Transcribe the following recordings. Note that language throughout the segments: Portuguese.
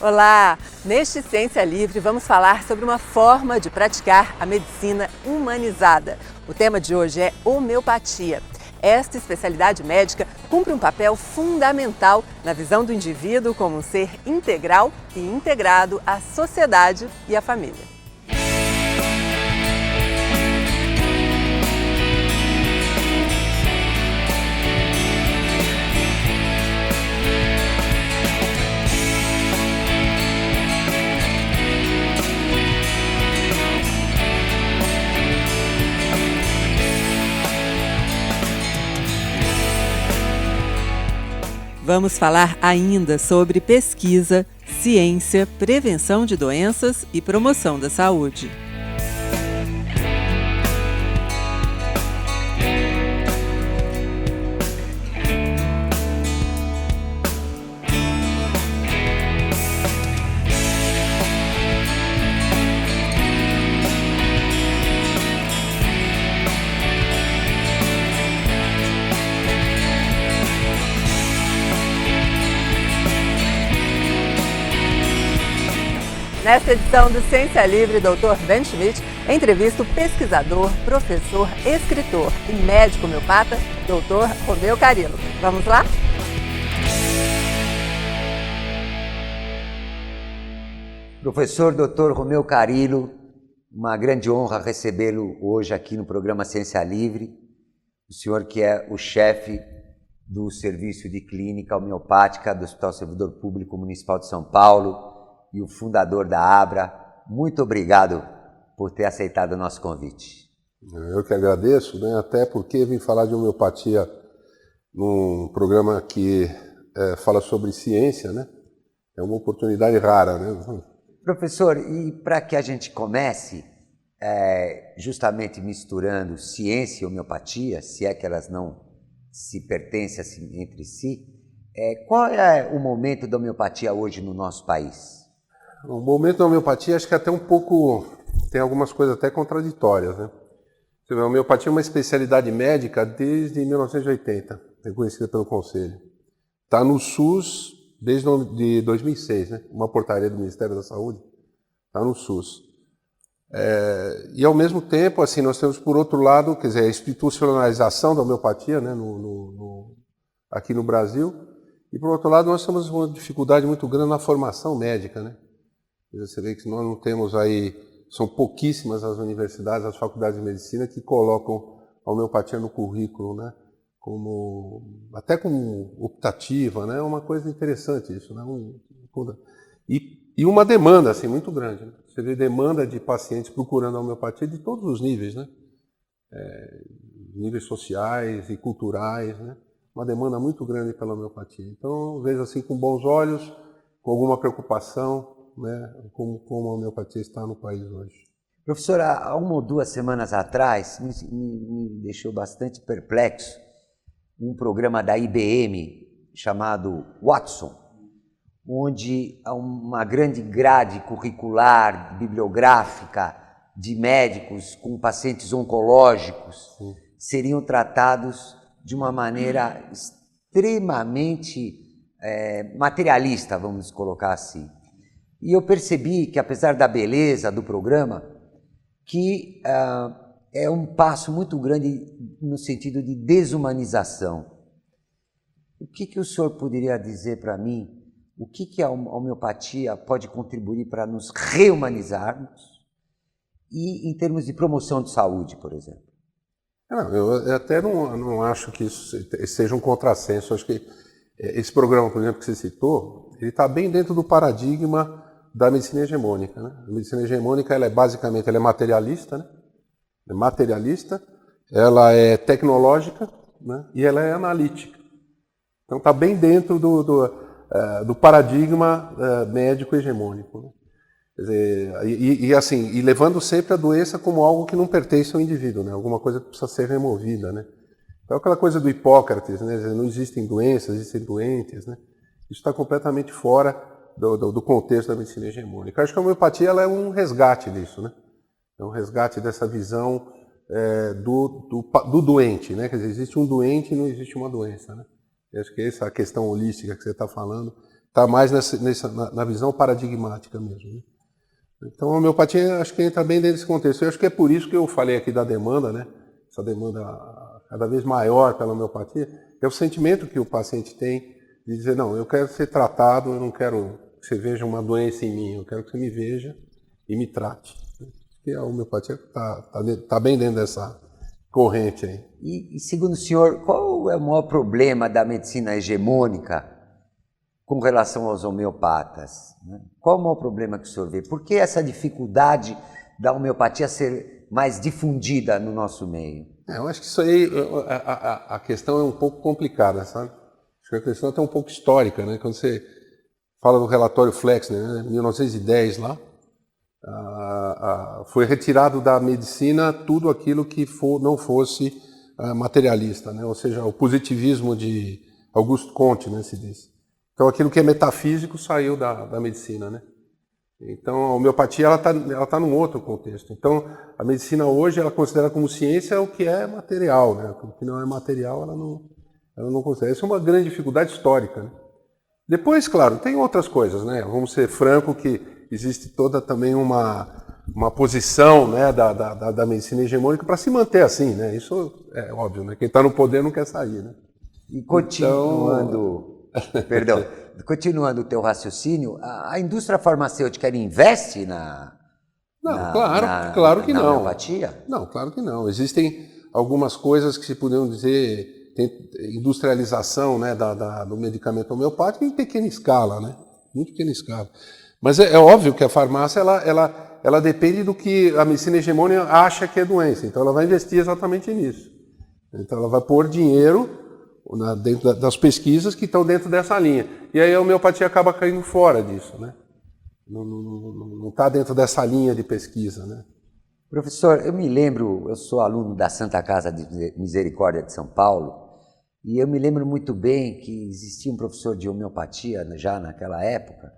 Olá! Neste Ciência Livre vamos falar sobre uma forma de praticar a medicina humanizada. O tema de hoje é homeopatia. Esta especialidade médica cumpre um papel fundamental na visão do indivíduo como um ser integral e integrado à sociedade e à família. Vamos falar ainda sobre pesquisa, ciência, prevenção de doenças e promoção da saúde. Nesta edição do Ciência Livre, Dr. Ben Schmidt entrevista o pesquisador, professor, escritor e médico homeopata, Dr. Romeu Carilo. Vamos lá? Professor Dr. Romeu Carilo, uma grande honra recebê-lo hoje aqui no programa Ciência Livre. O senhor que é o chefe do Serviço de Clínica Homeopática do Hospital Servidor Público Municipal de São Paulo, e o fundador da Abra, muito obrigado por ter aceitado o nosso convite. Eu que agradeço, né? Até porque vim falar de homeopatia num programa que fala sobre ciência, né? É uma oportunidade rara, né? Professor, e para que a gente comece, justamente misturando ciência e homeopatia, se é que elas não se pertencem assim, entre si, qual é o momento da homeopatia hoje no nosso país? O momento da homeopatia acho que até um pouco, tem algumas coisas até contraditórias, né? Você vê, a homeopatia é uma especialidade médica desde 1980, reconhecida pelo Conselho. Está no SUS desde 2006, né? Uma portaria do Ministério da Saúde, está no SUS. E ao mesmo tempo, assim, nós temos por outro lado, quer dizer, a institucionalização da homeopatia, né? Aqui no Brasil, e por outro lado nós temos uma dificuldade muito grande na formação médica, né? Você vê que nós não temos aí, são pouquíssimas as universidades, as faculdades de medicina que colocam a homeopatia no currículo, né? Até como optativa, né? É uma coisa interessante isso, né? E uma demanda assim, muito grande, né? Você vê demanda de pacientes procurando a homeopatia de todos os níveis, né? Níveis sociais e culturais, né? Uma demanda muito grande pela homeopatia. Então, eu vejo assim com bons olhos, com alguma preocupação, né, como a homeopatia está no país hoje. Professor, há uma ou duas semanas atrás, me deixou bastante perplexo, um programa da IBM chamado Watson, onde há uma grande grade curricular, bibliográfica, de médicos com pacientes oncológicos, seriam tratados de uma maneira extremamente materialista, vamos colocar assim. E eu percebi que, apesar da beleza do programa, que é um passo muito grande no sentido de desumanização. O que o senhor poderia dizer para mim? O que a homeopatia pode contribuir para nos rehumanizarmos? E em termos de promoção de saúde, por exemplo? Eu até não acho que isso seja um contrassenso. Acho que esse programa, por exemplo, que você citou, ele está bem dentro do paradigma da medicina hegemônica, né? A medicina hegemônica, ela é materialista, né? É materialista, ela é tecnológica, né? E ela é analítica. Então está bem dentro do paradigma médico hegemônico, né? Quer dizer, assim, e levando sempre a doença como algo que não pertence ao indivíduo, né? Alguma coisa que precisa ser removida, né? Então aquela coisa do Hipócrates, né? Não existem doenças, existem doentes, né? Isso está completamente fora do contexto da medicina hegemônica. Eu acho que a homeopatia ela é um resgate disso, né? É um resgate dessa visão do doente, né? Quer dizer, existe um doente e não existe uma doença, né? Eu acho que essa questão holística que você está falando está mais na visão paradigmática mesmo, né? Então a homeopatia acho que entra bem dentro desse contexto. Eu acho que é por isso que eu falei aqui da demanda, né? Essa demanda cada vez maior pela homeopatia, é o sentimento que o paciente tem de dizer, não, eu quero ser tratado, eu não quero que você veja uma doença em mim, eu quero que você me veja e me trate. E a homeopatia está bem dentro dessa corrente aí. E segundo o senhor, qual é o maior problema da medicina hegemônica com relação aos homeopatas? Qual o maior problema que o senhor vê? Por que essa dificuldade da homeopatia ser mais difundida no nosso meio? Eu acho que isso aí, a questão é um pouco complicada, sabe? Acho que a questão é até um pouco histórica, né? Quando você fala do relatório Flexner, né? 1910 lá, foi retirado da medicina tudo aquilo que não fosse materialista, né? Ou seja, o positivismo de Auguste Comte, né, se diz. Então aquilo que é metafísico saiu da medicina, né? Então a homeopatia ela tá num outro contexto. Então a medicina hoje ela considera como ciência o que é material, né? O que não é material ela não considera. Essa é uma grande dificuldade histórica, né? Depois, claro, tem outras coisas, né? Vamos ser franco que existe toda também uma posição, né, da medicina hegemônica para se manter assim, né? Isso é óbvio, né? Quem está no poder não quer sair, né? E continuando, perdão, continuando o teu raciocínio, a indústria farmacêutica ela investe claro que na não. homeopatia? Não, claro que não. Existem algumas coisas que se poderiam dizer, tem industrialização, né, do medicamento homeopático em pequena escala, né? Muito pequena escala. Mas é óbvio que a farmácia ela depende do que a medicina hegemônica acha que é doença. Então ela vai investir exatamente nisso. Então ela vai pôr dinheiro dentro das pesquisas que estão dentro dessa linha. E aí a homeopatia acaba caindo fora disso, né? Não está dentro dessa linha de pesquisa, né? Professor, eu me lembro, eu sou aluno da Santa Casa de Misericórdia de São Paulo, e eu me lembro muito bem que existia um professor de homeopatia já naquela época,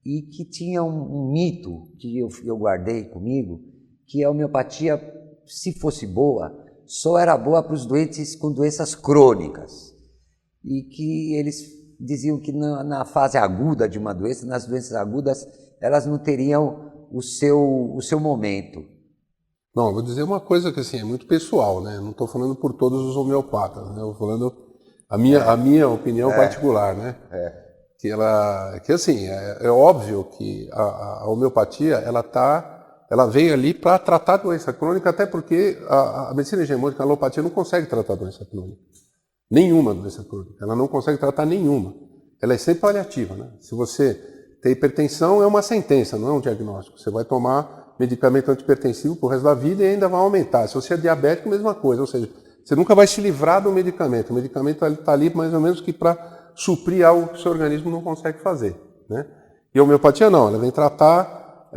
e que tinha um mito que eu guardei comigo, que a homeopatia, se fosse boa, só era boa para os doentes com doenças crônicas. E que eles diziam que na fase aguda de uma doença, nas doenças agudas, elas não teriam o seu momento. Não, eu vou dizer uma coisa que assim, é muito pessoal, né? Não estou falando por todos os homeopatas, né? Eu estou falando a minha opinião particular, né? Que assim, é óbvio que a homeopatia, ela veio ali para tratar doença crônica, até porque a medicina hegemônica, a alopatia, não consegue tratar doença crônica. Nenhuma doença crônica. Ela não consegue tratar nenhuma. Ela é sempre paliativa, né? Se você tem hipertensão, é uma sentença, não é um diagnóstico. Você vai tomar medicamento antihipertensivo pro resto da vida e ainda vai aumentar. Se você é diabético, mesma coisa. Ou seja, você nunca vai se livrar do medicamento. O medicamento está ali mais ou menos que para suprir algo que o seu organismo não consegue fazer, né? E a homeopatia não, ela vem tratar,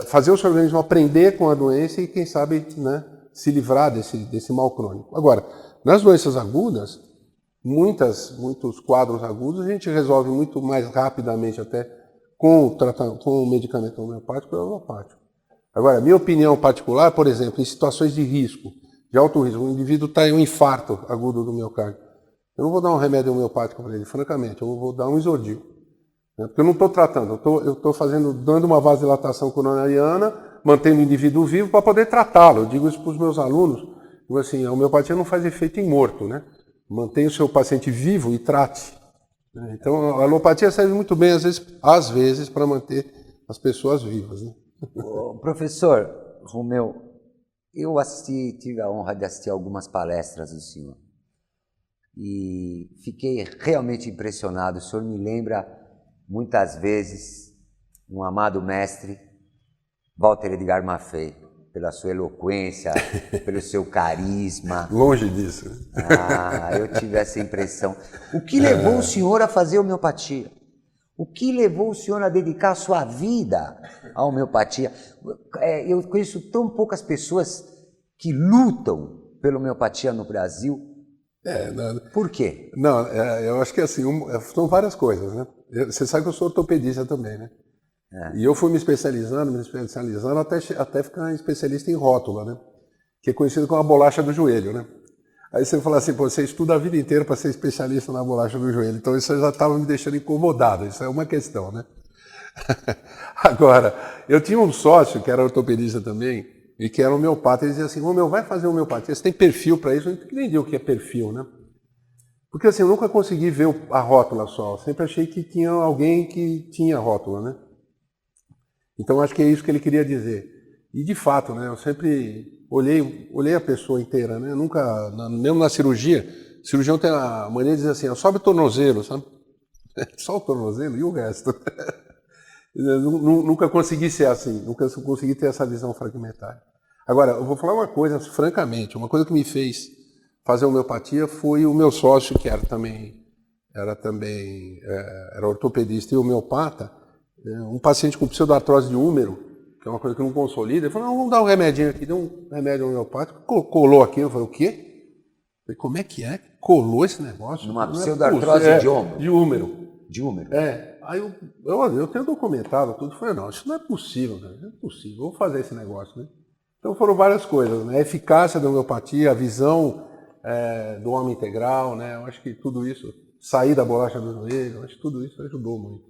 fazer o seu organismo aprender com a doença e, quem sabe, né, se livrar desse mal crônico. Agora, nas doenças agudas, muitos quadros agudos a gente resolve muito mais rapidamente até com o medicamento homeopático e alopático. Agora, minha opinião particular, por exemplo, em situações de risco, de alto risco, o indivíduo está em um infarto agudo do miocárdio, eu não vou dar um remédio homeopático para ele, francamente, eu vou dar um Isordil. Né? Porque eu não estou tratando, eu estou dando uma vasodilatação coronariana, mantendo o indivíduo vivo para poder tratá-lo. Eu digo isso para os meus alunos, digo assim, a homeopatia não faz efeito em morto, né? Mantenha o seu paciente vivo e trate. Né? Então a alopatia serve muito bem, às vezes para manter as pessoas vivas. Né? Professor Romeu, eu tive a honra de assistir algumas palestras do senhor. E fiquei realmente impressionado. O senhor me lembra muitas vezes um amado mestre, Walter Edgar Maffei, pela sua eloquência, pelo seu carisma. Longe disso. Eu tive essa impressão. O que levou o senhor a fazer homeopatia? O que levou o senhor a dedicar a sua vida à homeopatia? Eu conheço tão poucas pessoas que lutam pela homeopatia no Brasil. Por quê? Não, eu acho que assim, são várias coisas, né? Você sabe que eu sou ortopedista também, né? E eu fui me especializando até ficar especialista em rótula, né? Que é conhecido como a bolacha do joelho, né? Aí você fala assim, pô, você estuda a vida inteira para ser especialista na bolacha do joelho, então isso já estava me deixando incomodado, isso é uma questão, né? Agora, eu tinha um sócio que era ortopedista também, e que era homeopata, ele dizia assim, meu, vai fazer homeopatia, você tem perfil para isso? Eu não entendi o que é perfil, né? Porque assim, eu nunca consegui ver a rótula só, eu sempre achei que tinha alguém que tinha rótula, né? Então acho que é isso que ele queria dizer. E de fato, né, eu sempre olhei a pessoa inteira, né? Nunca, mesmo na cirurgia, o cirurgião tem a mania de dizer assim, sobe o tornozelo, sabe? Só o tornozelo e o resto. Nunca consegui ser assim, nunca consegui ter essa visão fragmentária. Agora, eu vou falar uma coisa, francamente, uma coisa que me fez fazer homeopatia foi o meu sócio, que era ortopedista e homeopata, um paciente com pseudoartrose de úmero, que é uma coisa que não consolida, ele falou, não, vamos dar um remedinho aqui, deu um remédio homeopático, colou aqui, eu falei, o quê? Eu falei, como é que é? Colou esse negócio? Numa pseudoartrose de ombro? De úmero. De úmero? Aí eu tenho documentado tudo, falei, não, isso não é possível, cara, não é possível, vou fazer esse negócio, né? Então foram várias coisas, né? A eficácia da homeopatia, a visão do homem integral, né? Eu acho que tudo isso, sair da bolacha do joelho, eu acho que tudo isso ajudou muito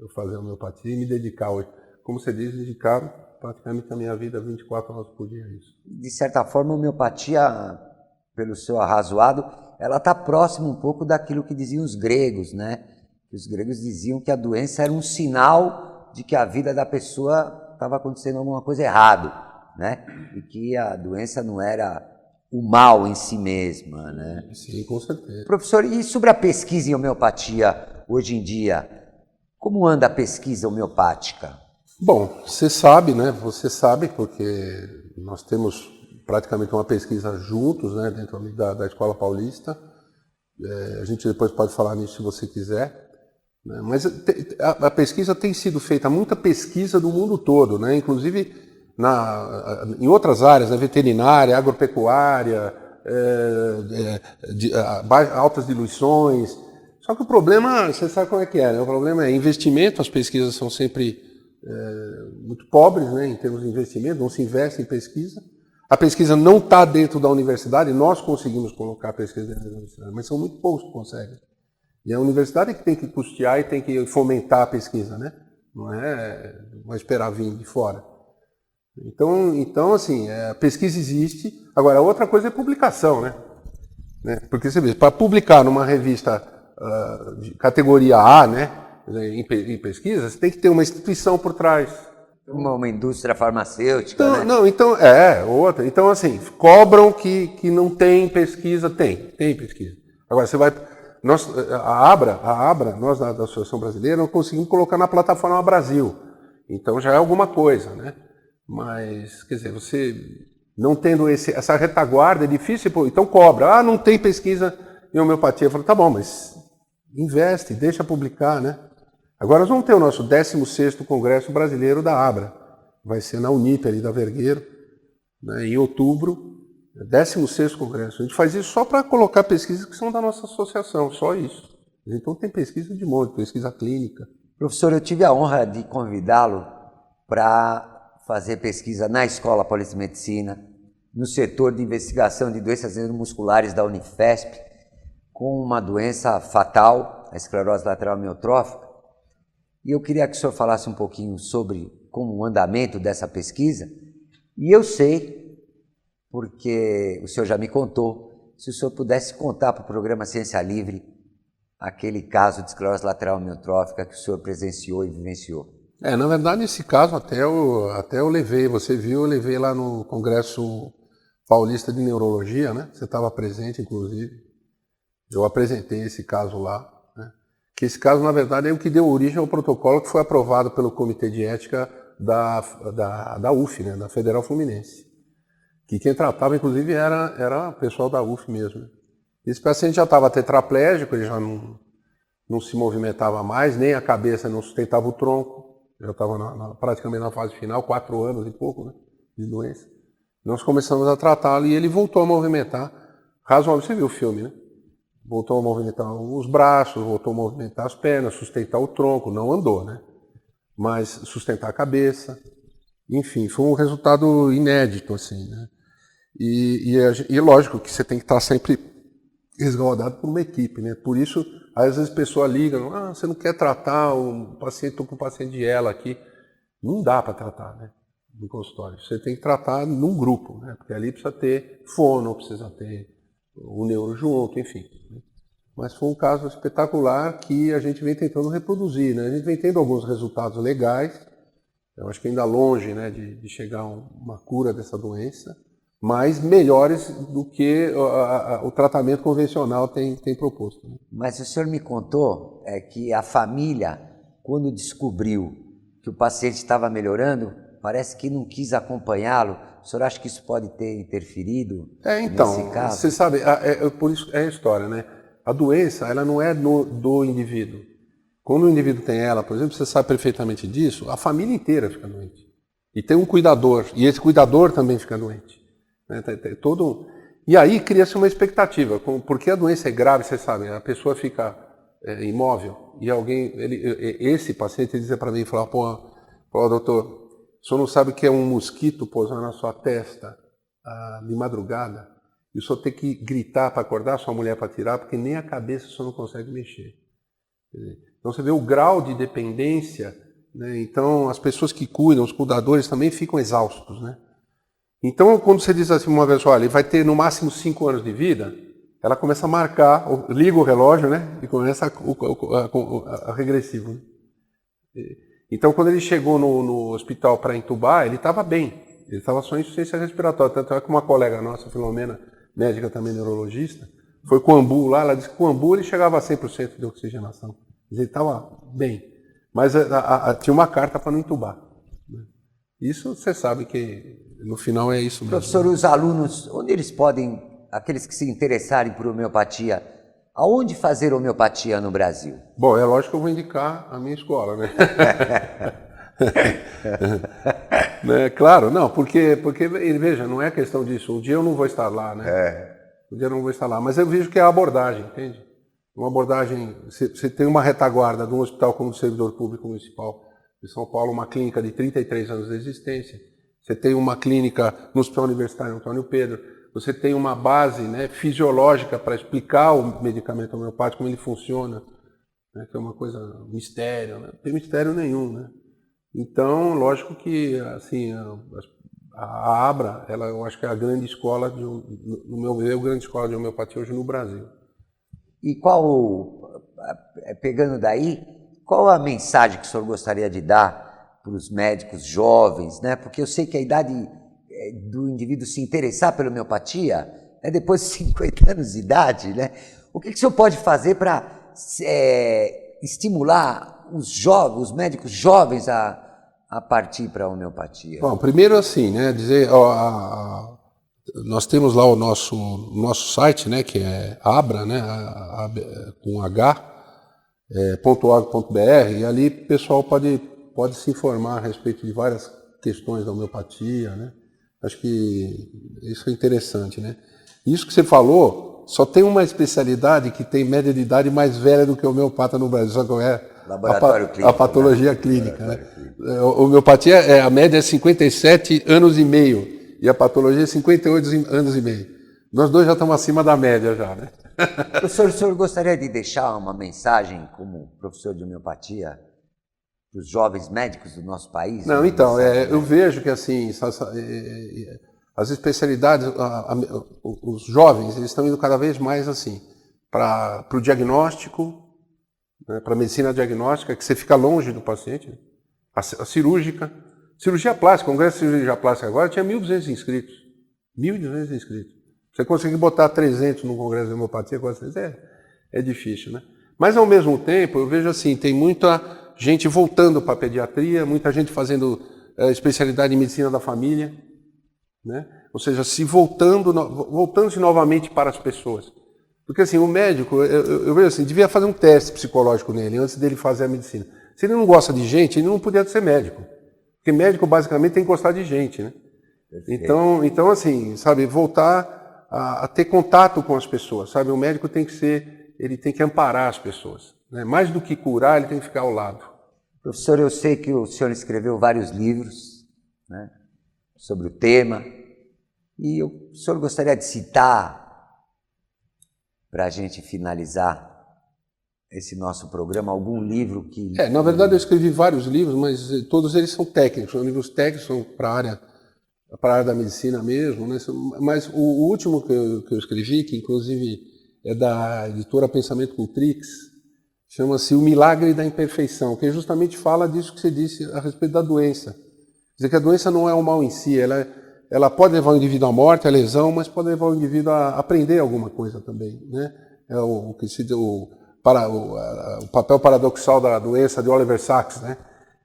eu fazer a homeopatia e me dedicar hoje. Como você diz, dedicar praticamente a minha vida 24 horas por dia a isso. De certa forma, a homeopatia, pelo seu arrazoado, ela está próxima um pouco daquilo que diziam os gregos, né? Os gregos diziam que a doença era um sinal de que a vida da pessoa estava acontecendo alguma coisa errada, né? E que a doença não era o mal em si mesma, né? Sim, com certeza. Professor, e sobre a pesquisa em homeopatia hoje em dia? Como anda a pesquisa homeopática? Bom, você sabe, né? Você sabe, porque nós temos praticamente uma pesquisa juntos, né? Dentro da Escola Paulista. A gente depois pode falar nisso se você quiser. Né? Mas a pesquisa tem sido feita, muita pesquisa do mundo todo, né? Inclusive em outras áreas, né? Veterinária, agropecuária, altas diluições. Só que o problema, você sabe como é que é, né? O problema é investimento, as pesquisas são sempre muito pobres, né, em termos de investimento, não se investe em pesquisa. A pesquisa não está dentro da universidade, nós conseguimos colocar a pesquisa dentro da universidade, mas são muito poucos que conseguem. E a universidade é que tem que custear e tem que fomentar a pesquisa, né? Não vai esperar vir de fora. Então assim, a pesquisa existe. Agora, outra coisa é publicação, né? Porque você vê, para publicar numa revista de categoria A, né? Em pesquisa, você tem que ter uma instituição por trás. Uma indústria farmacêutica, então, né? Não, então, outra. Então, assim, cobram que não tem pesquisa. Tem pesquisa. Agora, você vai... A Abra, nós da Associação Brasileira, não conseguimos colocar na plataforma Brasil. Então, já é alguma coisa, né? Mas, quer dizer, você não tendo essa retaguarda, é difícil... Então, cobra. Não tem pesquisa em homeopatia. Eu falo, tá bom, mas investe, deixa publicar, né? Agora nós vamos ter o nosso 16º Congresso Brasileiro da Abra. Vai ser na Unip, ali da Vergueiro, né, em outubro, 16º Congresso. A gente faz isso só para colocar pesquisas que são da nossa associação, só isso. Então tem pesquisa de monte, pesquisa clínica. Professor, eu tive a honra de convidá-lo para fazer pesquisa na Escola Paulista de Medicina, no setor de investigação de doenças neuromusculares da Unifesp, com uma doença fatal, a esclerose lateral amiotrófica. E eu queria que o senhor falasse um pouquinho sobre como o andamento dessa pesquisa. E eu sei, porque o senhor já me contou, se o senhor pudesse contar para o programa Ciência Livre aquele caso de esclerose lateral amiotrófica que o senhor presenciou e vivenciou. Na verdade, esse caso até eu levei, você viu, eu levei lá no Congresso Paulista de Neurologia, né? Você estava presente, inclusive. Eu apresentei esse caso lá. Que esse caso, na verdade, é o que deu origem ao protocolo que foi aprovado pelo Comitê de Ética da UF, né, da Federal Fluminense. Que quem tratava, inclusive, era o pessoal da UF mesmo. Esse paciente já estava tetraplégico, ele já não se movimentava mais, nem a cabeça não sustentava o tronco. Já estava praticamente na fase final, 4 anos e pouco, né, de doença. Nós começamos a tratá-lo e ele voltou a movimentar. Razoável, você viu o filme, né? Voltou a movimentar os braços, voltou a movimentar as pernas, sustentar o tronco, não andou, né? Mas sustentar a cabeça. Enfim, foi um resultado inédito, assim, né? E lógico que você tem que estar sempre resguardado por uma equipe, né? Por isso, às vezes a pessoa liga, você não quer tratar um paciente, estou com um paciente de ELA aqui. Não dá para tratar, né? No consultório. Você tem que tratar num grupo, né? Porque ali precisa ter fono, precisa ter o neuro junto, enfim. Mas foi um caso espetacular que a gente vem tentando reproduzir, né? A gente vem tendo alguns resultados legais. Eu acho que ainda longe, né, de chegar a uma cura dessa doença, mas melhores do que o tratamento convencional tem proposto. Né? Mas o senhor me contou que a família, quando descobriu que o paciente estava melhorando, parece que não quis acompanhá-lo. O senhor acha que isso pode ter interferido nesse caso? Você sabe, por isso é a história, né? A doença, ela não é do indivíduo. Quando o indivíduo tem ela, por exemplo, você sabe perfeitamente disso, a família inteira fica doente. E tem um cuidador, e esse cuidador também fica doente. Né? Tem E aí cria-se uma expectativa, porque a doença é grave, você sabe, a pessoa fica imóvel, e esse paciente dizia para mim, falava, pô, doutor, o senhor não sabe o que é um mosquito pousar na sua testa de madrugada, e o senhor tem que gritar para acordar a sua mulher para tirar, porque nem a cabeça o senhor não consegue mexer. Então você vê o grau de dependência, né? Então as pessoas que cuidam, os cuidadores também ficam exaustos, né? Então quando você diz assim uma vez, olha, ele vai ter no máximo 5 anos de vida, ela começa a marcar, liga o relógio, né? E começa a regressivo. Né? Então quando ele chegou no hospital para entubar, ele estava bem, ele estava só em insuficiência respiratória, tanto é que uma colega nossa, Filomena, médica também neurologista, foi com o Ambu lá, ela disse que com o Ambu ele chegava a 100% de oxigenação. Ele estava bem, mas tinha uma carta para não entubar. Isso você sabe que no final é isso mesmo. Professor, os alunos, onde eles podem, aqueles que se interessarem por homeopatia, aonde fazer homeopatia no Brasil? Bom, é lógico que eu vou indicar a minha escola, né? Claro, não, porque veja, não é questão disso. Um dia eu não vou estar lá, né? Um dia eu não vou estar lá, mas eu vejo que é a abordagem, entende? Uma abordagem, você tem uma retaguarda de um hospital como o Servidor Público Municipal de São Paulo, uma clínica de 33 anos de existência, você tem uma clínica no Hospital Universitário Antônio Pedro, você tem uma base, né, fisiológica para explicar o medicamento homeopático, como ele funciona, né, que é uma coisa, um mistério, né? Não tem mistério nenhum, né? Então, lógico que assim, a Abra, eu acho que é a grande escola, no meu ver, a grande escola de homeopatia hoje no Brasil. E pegando daí, qual a mensagem que o senhor gostaria de dar para os médicos jovens, né? Porque eu sei que a idade do indivíduo se interessar pela homeopatia é depois de 50 anos de idade, né? O que o senhor pode fazer para estimular os médicos jovens a partir para a homeopatia? Bom, primeiro assim, né? Dizer, nós temos lá o nosso site, né, que é Abra, né, com h.org.br, e ali o pessoal pode se informar a respeito de várias questões da homeopatia, né? Acho que isso é interessante, né? Isso que você falou, só tem uma especialidade que tem média de idade mais velha do que o homeopata no Brasil, sabe qual é? Laboratório clínico. A patologia clínica, né? A homeopatia, a média é 57 anos e meio. E a patologia é 58 anos e meio. Nós dois já estamos acima da média já, né? Professor, o senhor gostaria de deixar uma mensagem como professor de homeopatia para os jovens médicos do nosso país? Não, então, eu vejo que assim, as especialidades, os jovens, eles estão indo cada vez mais assim, para o diagnóstico, né, para a medicina diagnóstica, que você fica longe do paciente, né? A cirúrgica. Cirurgia plástica, o Congresso de Cirurgia Plástica agora tinha 1.200 inscritos. 1.200 inscritos. Você conseguir botar 300 no Congresso de Homeopatia, é difícil, né? Mas, ao mesmo tempo, eu vejo assim, tem muita gente voltando para a pediatria, muita gente fazendo especialidade em medicina da família, né? Ou seja, voltando-se novamente para as pessoas. Porque, assim, o médico, eu vejo assim, devia fazer um teste psicológico nele, antes dele fazer a medicina. Se ele não gosta de gente, ele não podia ser médico. Porque médico, basicamente, tem que gostar de gente, né? Então, assim, sabe, voltar a ter contato com as pessoas, sabe? O médico ele tem que amparar as pessoas, né? Mais do que curar, ele tem que ficar ao lado. Professor, eu sei que o senhor escreveu vários livros, né, sobre o tema, E o senhor gostaria de citar, para a gente finalizar esse nosso programa, algum livro que... Na verdade eu escrevi vários livros, mas todos eles são técnicos, são livros técnicos, são para a área da medicina mesmo, né? Mas o último que eu escrevi, que inclusive é da editora Pensamento Cultrix, chama-se O Milagre da Imperfeição, que justamente fala disso que você disse a respeito da doença. Quer dizer que a doença não é o mal em si, ela pode levar o indivíduo à morte, à lesão, mas pode levar o indivíduo a aprender alguma coisa também, né? É o papel paradoxal da doença de Oliver Sacks, né?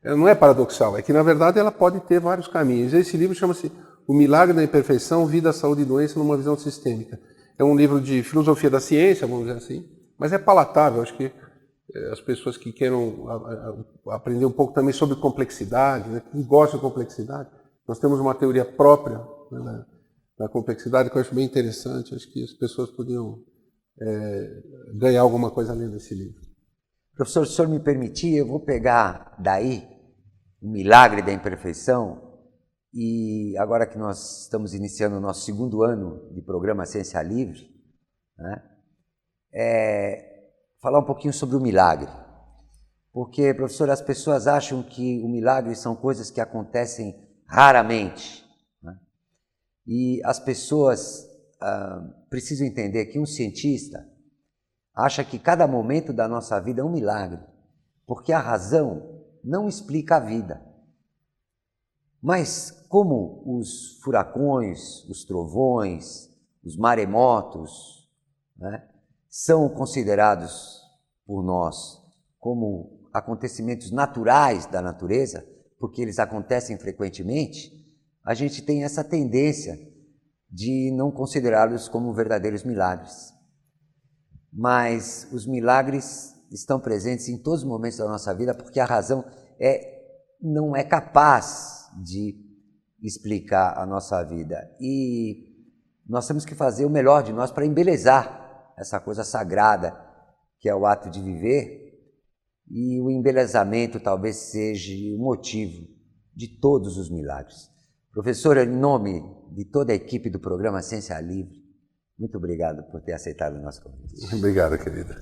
Não é paradoxal, é que na verdade ela pode ter vários caminhos. Esse livro chama-se O Milagre da Imperfeição, Vida, Saúde e Doença numa Visão Sistêmica. É um livro de filosofia da ciência, vamos dizer assim, mas é palatável. Acho que as pessoas que queiram aprender um pouco também sobre complexidade, né, que gostam de complexidade, nós temos uma teoria própria, né, da complexidade que eu acho bem interessante. Acho que as pessoas podiam ganhar alguma coisa além desse livro. Professor, se o senhor me permitir, eu vou pegar daí O Milagre da Imperfeição e agora que nós estamos iniciando o nosso 2º ano de programa Ciência Livre, né, falar um pouquinho sobre o milagre. Porque, professor, as pessoas acham que o milagre são coisas que acontecem raramente, né? E as pessoas precisam entender que um cientista acha que cada momento da nossa vida é um milagre, porque a razão não explica a vida. Mas como os furacões, os trovões, os maremotos, né, são considerados por nós como acontecimentos naturais da natureza, porque eles acontecem frequentemente, a gente tem essa tendência de não considerá-los como verdadeiros milagres. Mas os milagres estão presentes em todos os momentos da nossa vida, porque a razão não é capaz de explicar a nossa vida. E nós temos que fazer o melhor de nós para embelezar essa coisa sagrada que é o ato de viver, e o embelezamento talvez seja o motivo de todos os milagres. Professor, em nome de toda a equipe do programa Ciência Livre, muito obrigado por ter aceitado o nosso convite. Obrigado, querida.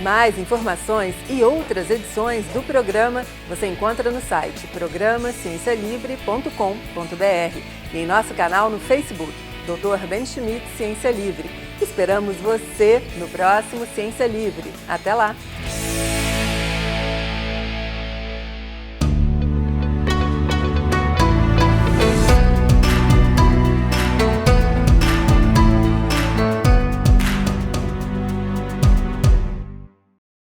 Mais informações e outras edições do programa você encontra no site programaciencialivre.com.br e em nosso canal no Facebook, Dr. Ben Schmidt Ciência Livre. Esperamos você no próximo Ciência Livre. Até lá!